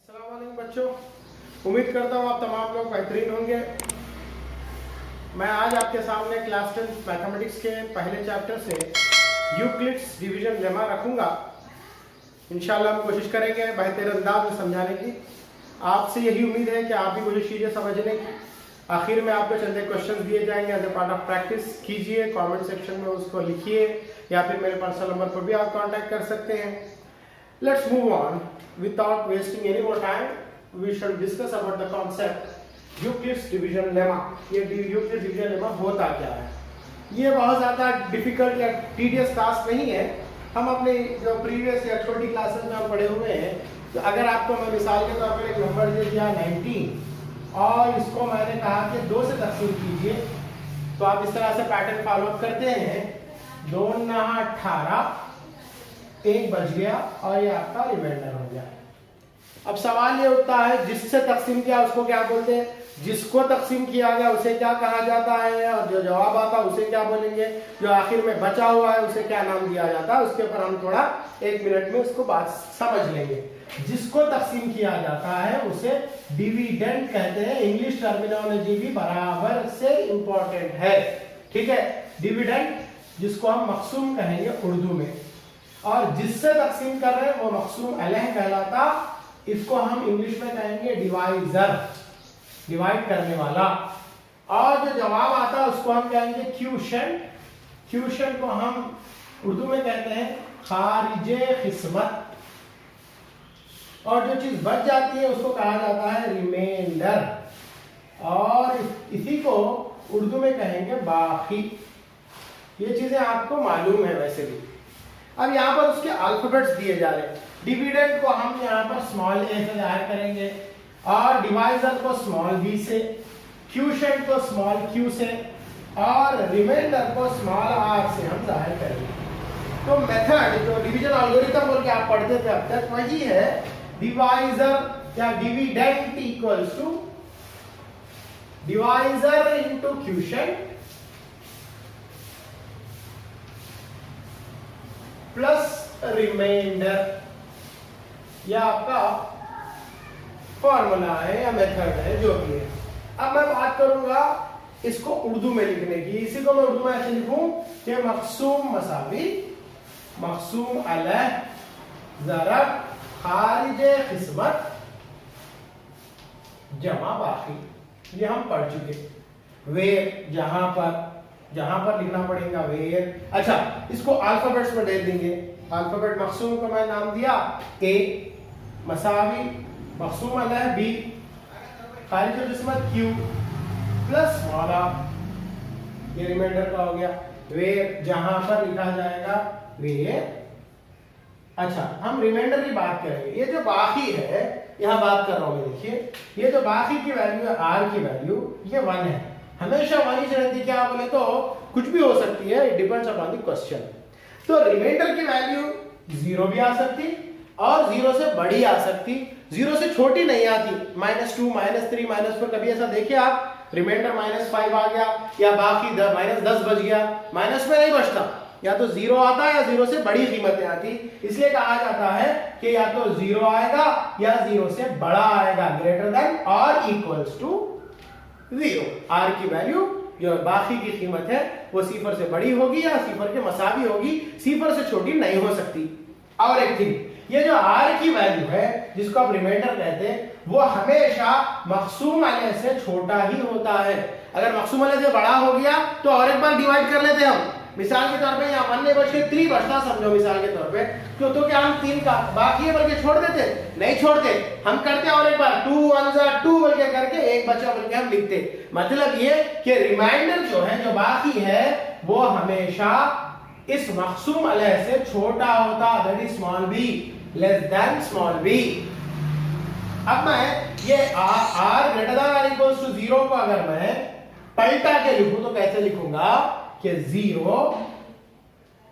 अस्सलाम वालेकुम बच्चों, उम्मीद करता हूँ आप तमाम लोग बेहतरीन होंगे। मैं आज आपके सामने क्लास 10 मैथमेटिक्स के पहले चैप्टर से यूक्लिड्स डिवीजन लेमा रखूँगा। इंशाल्लाह हम कोशिश करेंगे बेहतर अंदाज में समझाने की। आपसे यही उम्मीद है कि आप भी कोशिश कीजिए समझने की। आखिर में आपको चंद क्वेश्चन दिए जाएंगे as a part of practice. कीजिए, कमेंट सेक्शन में उसको लिखिए या फिर मेरे पर्सनल नंबर पर भी आप कांटेक्ट कर सकते हैं। Let's move on without wasting any more time. We shall discuss about the concept Euclid's division lemma. ये Euclid's division lemma होता क्या है? ये बहुत ज़्यादा डिफिकल्ट या टीडियस टास्क नहीं है। हम अपने जो प्रीवियस या छोटी क्लासेस में हम पढ़े हुए हैं, तो अगर आपको मैं मिसाल के तौर पर एक नंबर दे दिया 19 और इसको मैंने कहा कि 2 से तकसीम कीजिए, तो आप इस तरह से पैटर्न फॉलो करते हैं। 2 9 18, 1 बच गया और ये आपका रिमाइंडर हो गया। अब सवाल ये उठता है जिससे तकसीम किया उसको क्या बोलते हैं, जिसको तकसीम किया गया उसे क्या कहा जाता है, और जो जवाब आता है उसे क्या बोलेंगे, जो आखिर में बचा हुआ है उसे क्या नाम दिया जाता है। उसके ऊपर हम थोड़ा 1 मिनट में उसको बात समझ लेंगे। जिसको तकसीम किया जाता है उसे डिविडेंड कहते हैं। इंग्लिश टर्मिनोलॉजी भी बराबर से इंपॉर्टेंट है, ठीक है। डिविडेंड जिसको हम मकसूम कहेंगे उर्दू में, और जिससे तकसीम कर रहे हैं वो मकसूम अलह कहलाता। इसको हम इंग्लिश में कहेंगे डिवाइजर, डिवाइड करने वाला। और जो जवाब आता है उसको हम कहेंगे क्यूशन। क्यूशन को हम उर्दू में कहते हैं खारिजे किस्मत। और जो चीज बच जाती है उसको कहा जाता है रिमाइंडर, और इसी को उर्दू में कहेंगे बाकी। ये चीजें आपको मालूम है वैसे भी। अब यहाँ पर उसके अल्फाबेट्स दिए जा रहे हैं। डिविडेंड को हम यहाँ पर स्मॉल ए से जाहिर करेंगे, और डिवाइजर को स्मॉल बी से, क्यूशन को स्मॉल क्यू से, और रिमाइंडर को स्मॉल आर से हम जाहिर करेंगे। तो मेथड जो डिवीजन एल्गोरिथम बोल के आप पढ़ते थे अब तक, वही है डिवाइजर या dividend equals to divisor into quotient plus remainder. यह आपका फॉर्मूला है या मेथड है जो भी है। अब मैं बात करूंगा इसको उर्दू में लिखने की। इसी को मैं उर्दू में ऐसे लिखूं कि मकसूम मसावी मकसूम अलह ज़रब खारिजे किस्मत जमा बाकी। ये हम पढ़ चुके। वेर जहां पर लिखना पड़ेगा वेर। अच्छा, इसको अल्फाबेट्स में दे देंगे। अल्फाबेट मकसूम को मैं नाम दिया ए, मसावी मकसूम अलह बी, खारिज किस्मत क्यू, प्लस वाला ये रिमाइंडर का हो गया। वेर जहां पर लिखा जाएगा वेर। अच्छा, हम रिमाइंडर की बात करेंगे। ये जो बाकी है, यहां बात कर रहा हूं मैं, देखिए ये जो बाकी की वैल्यू है, आर की वैल्यू, ये 1 है। हमेशा 1 ही रहती। क्या बोले तो कुछ भी हो सकती है, it depends upon the question. तो रिमाइंडर की वैल्यू 0 भी आ सकती और 0 से बड़ी आ सकती, 0 से छोटी नहीं आती। -2 -3 -4 कभी ऐसा देखिए आप, रिमाइंडर -5 आ गया या बाकी -10 बच गया। माइनस में नहीं बचता, या तो 0 आता है या 0 से बड़ी कीमतें आती। इसलिए कहा जाता है कि या तो 0 आएगा या 0 से बड़ा आएगा, ग्रेटर देन और इक्वल्स टू 0। आर की वैल्यू जो बाकी की कीमत है वो 0 से बड़ी होगी या 0 के मसावी होगी, 0 से छोटी नहीं हो सकती। और एक थिंग, ये जो आर की वैल्यू है जिसको आप रिमाइंडर कहते हैं, वो हमेशा मकसूम अलह से छोटा ही होता है। अगर मकसूम अलह से बड़ा हो गया तो और एक बार डिवाइड कर लेते हम। मिसाल के तौर पे यहाँ 1 नहीं बच के 3 बचता समझो मिसाल के तौर पे, तो क्या हम 3 का बाकी है बल्कि छोड़ देते? नहीं छोड़ते, हम करते और एक बार 2 1 2 बोल के करके 1 बचा बोल के हम लिखते। मतलब ये कि रिमाइंडर जो है, जो बाकी है, वो हमेशा इस मकसूम अलह से छोटा होता, that is small b, less than small b. अब मैं ये r ग्रेटर देन और इक्वल्स टू 0 को अगर मैं पलटा के लिखूं तो कैसे लिखूंगा कि 0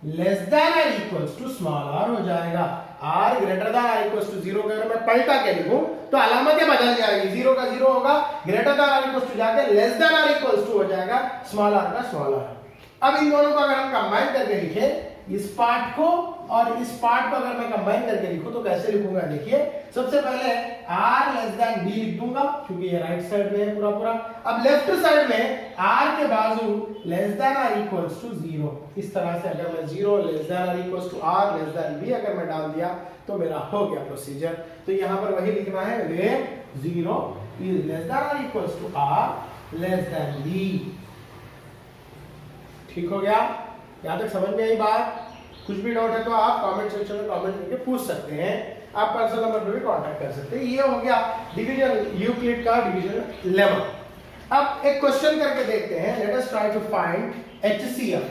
लेस देन और इक्वल्स टू स्मॉल r हो जाएगा। r ग्रेटर देन और इक्वल्स टू 0 को अगर मैं पलटा के लिखूं तो अलामतें बदल जाएगी। 0 का 0 होगा, ग्रेटर देन और इक्वल्स टू जाके लेस देन और इक्वल्स टू हो जाएगा, स्मॉल r का स्मॉल r। अब इन दोनों को अगर हम कंबाइन करके लिखें, इस पार्ट को और इस पार्ट को अगर मैं कंबाइन करके लिखूं तो कैसे लिखूंगा, देखिए सबसे पहले r लेस देन b लिख दूंगा क्योंकि ये राइट साइड में है पूरा पूरा। अब लेफ्ट साइड में r के बाजू less than r equals to 0, इस तरह से अगर मैं 0 less than r equals to r less than b अगर मैं डाल दिया तो मेरा हो गया प्रोसीजर। तो यहाँ पर वही लिखना है, वे 0 is less than r equals to r less than b। ठीक हो गया, यहाँ तक समझ में आई बात? कुछ भी डाउट है तो आप कमेंट सेक्शन में कमेंट करके पूछ सकते हैं, आप पर्सनल नंबर पर भी कांटेक्ट कर सकते हैं। ये हो गया डिवीजन, यूक्लिड का डिवीजन लेमा। अब एक क्वेश्चन करके देखते हैं, let us try to find HCF।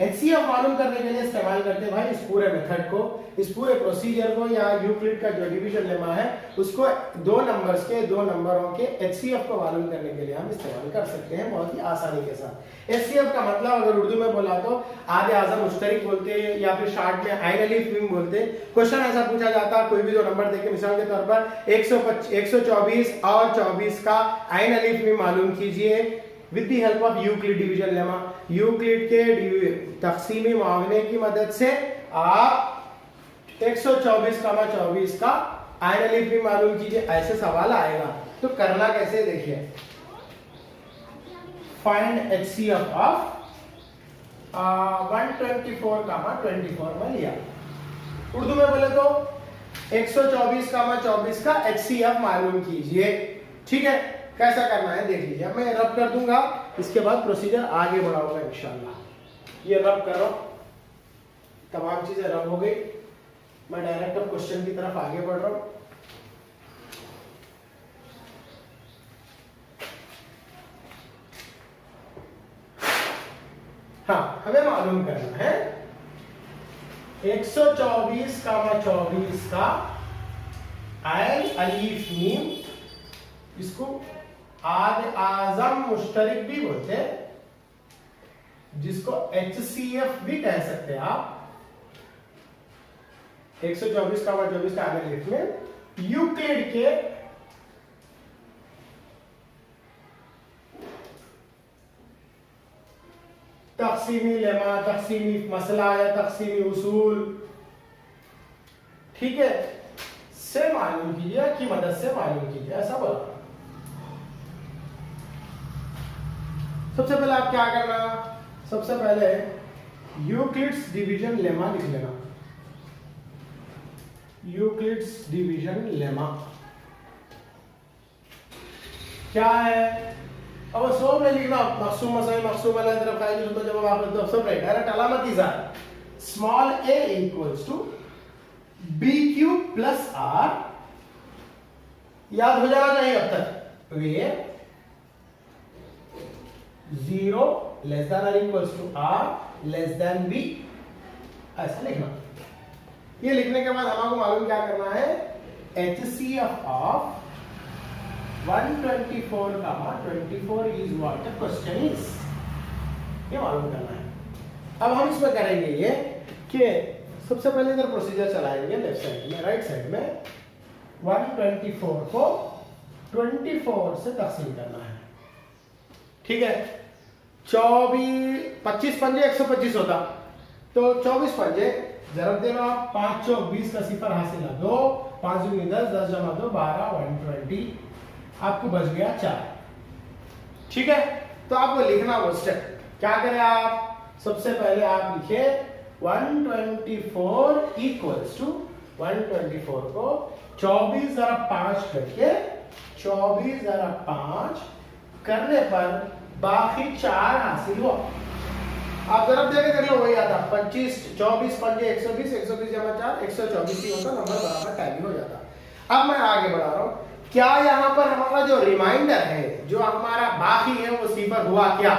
HCF मालूम करने के लिए इस्तेमाल करते हैं भाई इस पूरे मेथड को, इस पूरे प्रोसीजर को, या यूक्लिड का जो डिवीजन लेमा है उसको दो नंबरों के HCF को मालूम करने के लिए हम इस्तेमाल कर सकते हैं बहुत ही आसानी के साथ। HCF का मतलब अगर उर्दू में बोला तो आधे आज़म मुश्तरिक बोलते हैं या फिर शॉर्ट में आइन अलीफ मीम बोलते हैं। क्वेश्चन ऐसा पूछा जाता है, कोई भी दो नंबर देके मिसाल के तौर पर 124 और 24 का आइन अलीफ मीम मालूम कीजिए with the help of Euclid division lemma. Euclid के तक़सीमी मामले की मदद से आप 124 का आइन अलीफ मीम मालूम कीजिए। ऐसे सवाल आएगा तो करना कैसे, देखिए फाइंड HCF ऑफ 124 में लिया। उर्दू में बोले तो 124 का HCF मालूम कीजिए। ठीक है, कैसा करना है देख लीजिए। मैं रब कर दूंगा, इसके बाद प्रोसीजर आगे बढ़ाऊंगा इंशाल्लाह। ये रब करो, तमाम चीजें रब हो गई, मैं डायरेक्ट अब क्वेश्चन की तरफ आगे बढ़ रहा हूं। हाँ, हमें मालूम करना है 124 का आइन अलीफ मीम, इसको आद आजम मुश्तरिक भी बोलते हैं, जिसको HCF भी कह सकते हैं आप। 124 का आइन अलीफ में यूक्लिड के तक़सीमी लेमा, तक़सीमी मसला या तक़सीमी उसूल, ठीक है, से मालूम कीजिए, की मदद से मालूम कीजिए, ऐसा बोला। सबसे पहले आप क्या करना, सबसे पहले यूक्लिड्स डिवीजन लेमा लिख लेना। यूक्लिड्स डिवीजन लेमा क्या है? अब सो में लिखना मक़सूम मसाइल मक़सूम अलग तरफ का जो जब आप तो सब राइट डायरेक्ट अलामत इज़ार small a equals to BQ plus R, याद हो जाना चाहिए अब तक। वे 0 लेस देन और equals to R less than B, ऐसा लिखना। ये लिखने के बाद हमको मालूम क्या करना है, HCF of 124 is what the question is, ये मालूम करना है। अब हम इसमें करेंगे ये कि सबसे पहले इधर प्रोसीजर चलाएंगे लेफ्ट साइड में, राइट साइड में 124 को 24 से तक़सीम करना है। ठीक है, 25 पंजे 125 होता, तो 24 पंजे जरूर देना, 5 चौक 20 का सिफर हासिल है 2, 5 दूनी 10, 10 जमा 2 12, 120, आपको बच गया 4। ठीक है, तो आपको लिखना वो स्टेप क्या करें आप, सबसे पहले आप लिखे 124 इक्वल्स टू 124 को 24 जरा 5 करके 24 जरा 5 करने पर बाकी 4 हासिल हुआ। आप जरा देखे कर लो, वही आता 25 24 पंजे 120, 120 जमा 4 124 ही होता, नंबर बराबर टैली हो जाता। अब मैं आगे बढ़ा रहा हूँ, क्या यहाँ पर हमारा जो रिमाइंडर है, जो हमारा बाकी है, वो सिफर हुआ क्या,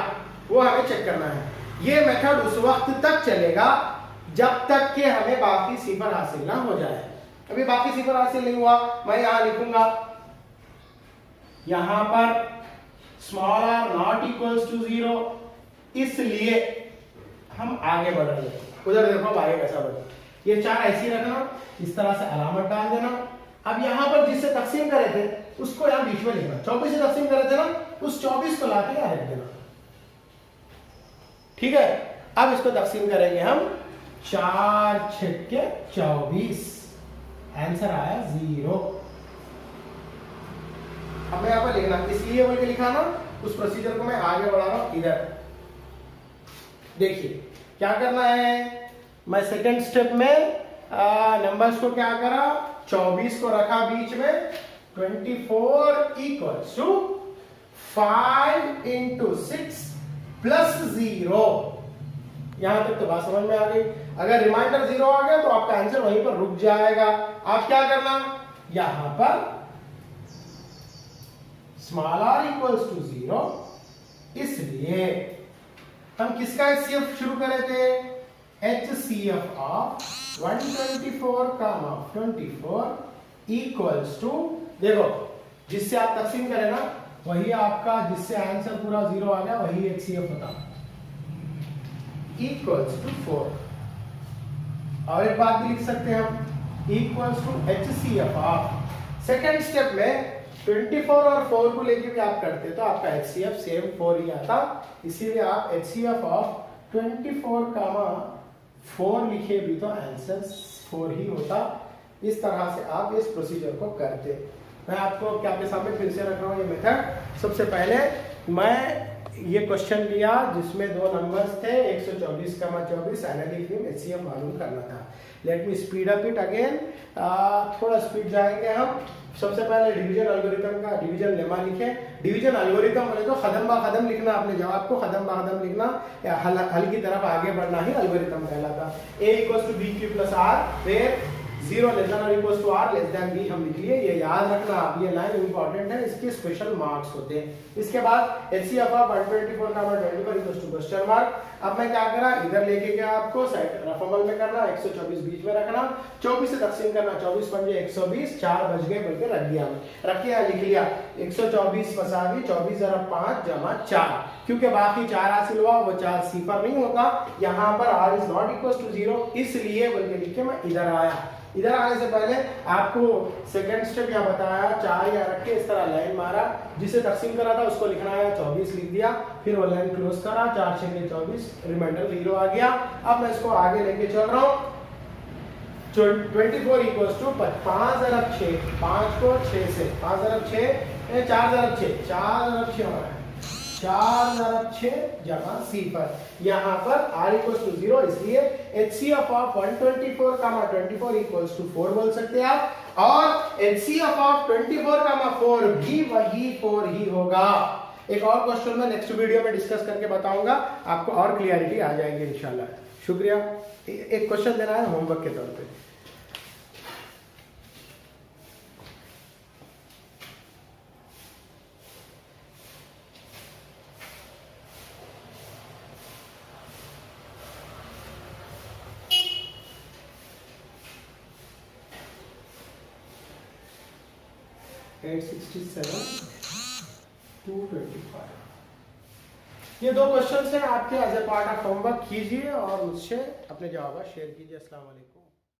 वो हमें चेक करना है। ये मेथड उस वक्त तक चलेगा जब तक कि हमें बाकी सिफर हासिल ना हो जाए। अभी बाकी सिफर हासिल नहीं हुआ, मैं यहाँ लिखूंगा, यहाँ पर small r not equals to 0, इसलिए हम आगे बढ़ रहे हैं। उधर देखो आगे कैसा बढ़े, ये 4 ऐसी रखना, इस तरह से अलामत डाल देना। अब यहाँ पर जिससे तकसीम करे थे उसको यहाँ बीच में लिखना, 24 से तकसीम करे थे ना, उस 24 को लाके यहाँ रख देना। ठीक है, अब इसको तकसीम करेंगे हम 4 छक्के 24, आंसर आया 0। अब मैं यहाँ पर लिखना इसलिए बोल के लिखा ना, उस प्रोसीजर को मैं आगे बढ़ा रहा हूं इधर। देखिए क्या करना है, मैं सेकेंड स्टेप में नंबर्स को क्या करा, 24 को रखा बीच में, 24 इक्वल्स टू 5 इंटू 6 प्लस 0। यहां तक तो बात समझ में आ गई। अगर रिमाइंडर 0 आ गया तो आपका आंसर वहीं पर रुक जाएगा। आप क्या करना, यहां पर स्मॉल r इक्वल्स टू 0, इसलिए हम किसका HCF शुरू करे थे, HCF of 124 comma 24 equals to, देखो जिससे आप तकसीम करें ना वही आपका, जिससे आंसर पूरा 0 आ गया वही HCF होता, इक्वल्स टू 4। और एक बात भी लिख सकते हैं हम, equals to HCF of, second step में 24 और 4 को लेके भी आप करते तो आपका HCF सेम 4 ही आता, इसीलिए आप HCF ऑफ 24 कामा 4 लिखे भी तो आंसर 4 ही होता। इस तरह से आप इस प्रोसीजर को करते। मैं आपको क्या आपके सामने फिर से रख रहा हूँ ये मेथड। सबसे पहले मैं ये क्वेश्चन लिया जिसमें दो नंबर्स थे 124 कामा 24, एनालिटिक HCF मालूम करना था। Let me speed up it again, थोड़ा स्पीड जाएंगे हम। सबसे पहले डिवीजन एल्गोरिथम का डिवीजन लेमा लिखे। डिवीजन एल्गोरिथम बोले तो खदम बा खदम लिखना, अपने जवाब को खदम बा खदम लिखना, या हल की तरफ आगे बढ़ना ही एल्गोरिथम कहलाता। a equals to B Q plus R, where 0 less than और equals to r less than b हम लिख लिए। ये याद रखना आप, ये लाइन इंपॉर्टेंट है, इसके स्पेशल मार्क्स होते हैं। इसके बाद HCF ऑफ 124 का 24 इक्वल्स टू क्वेश्चन मार्क। अब मैं क्या करा, इधर लेके गया आपको साइड रफमल में करना, 124 बीच में रखना, 24 से तकसीम करना, 24 पंजे 120, 4 बच गए बोल के रख दिया, रख के लिख लिया 124 मसावी 24 जरा 5 जमा 4, क्योंकि बाकी 4 हासिल हुआ, वो 4 सिफर नहीं होता, यहाँ पर r is not equal to 0, इसलिए बोल के लिख के मैं इधर आया। इधर आने से पहले आपको सेकंड स्टेप यहाँ बताया, 4 यहाँ रख के इस तरह लाइन मारा, जिसे तकसीम करा था उसको लिखना है, 24 लिख दिया, फिर वो लाइन क्लोज करा, 4 6 24, रिमाइंडर 0 आ गया। अब मैं इसको आगे लेके चल रहा हूँ, 24 इक्वल्स टू 5 अरब 6, 5 को 6 से 5 अरब 6 4 अरब 6 4 अरब 6 हो रहा है, 4 अरब 6 जमा सिफर। यहाँ पर r इक्वल्स टू 0, इसलिए HCF of 124 comma 24 equals to 4 बोल सकते हैं आप, और HCF ऑफ 24 कामा 4 भी वही 4 ही होगा। एक और क्वेश्चन मैं नेक्स्ट वीडियो में डिस्कस करके बताऊंगा, आपको और क्लियरिटी आ जाएगी इंशाल्लाह। शुक्रिया। एक क्वेश्चन देना है होमवर्क के तौर पे। ये 2 क्वेश्चंस हैं आपके as a part of homework, कीजिए और मुझसे अपने जवाब शेयर कीजिए। अस्सलाम वालेकुम।